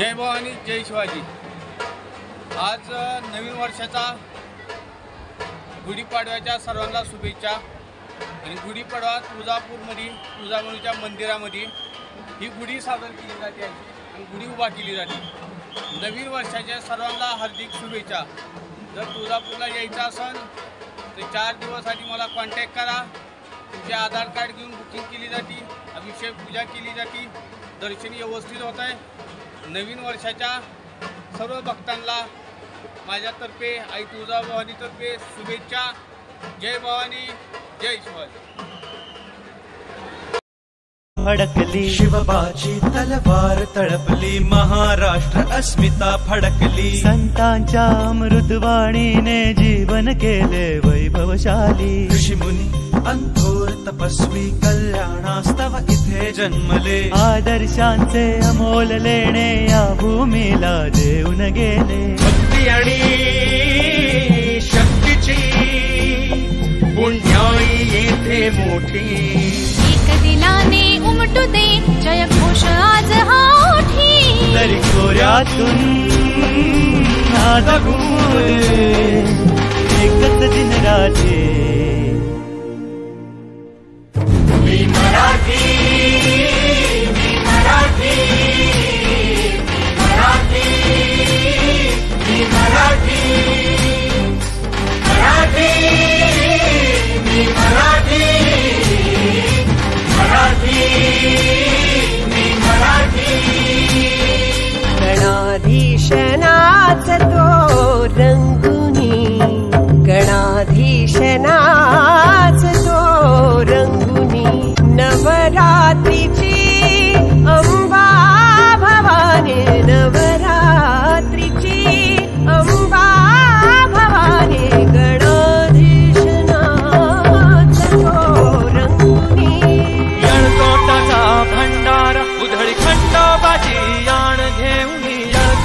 जय भवानी जय शिवाजी। आज नवीन वर्षाचा गुढीपाडव्याच्या सर्वांना शुभेच्छा। आणि गुढीपाडवा तुळजाभवानीच्या मंदिरामध्ये ही गुढी सादर केली जाते आणि गुढी उभा केली जाते। नवीन वर्षाच्या सर्वांना हार्दिक शुभेच्छा। जर तुळजापूरला यायचं असेल तर 4 दिवस आधी मला कॉन्टॅक्ट करा। तुमचे आधार कार्ड घेऊन बुकिंग केली जाते, अभिषेक पूजा केली जाते, दर्शन व्यवस्थित होत आहे। नवीन वर्षाच्या सर्व भक्तांना माझ्यातर्फे आई तुळजाभवानीतर्फे शुभेच्छा। जय भवानी जय शिवाजी। फडकली शिवबाची तलवार तळपली, महाराष्ट्र अस्मिता फडकली। संतांच्या अमृतवाणीने जीवन केले वैभवशाली। ऋषीमुनी अंथोर तपस्वी कल्याणास्तव इथे जन्मले। आदर्शांचे अमोल लेणे या भूमीला देऊन गेले। भक्ती आणि शक्तीची पुण्याई येथे मोठी। एक दिलाने उमटू दे जय घोष आज हा ओठी। तरी खोऱ्यातून नाद घुमू दे एकच दिन राजे। मी मराठी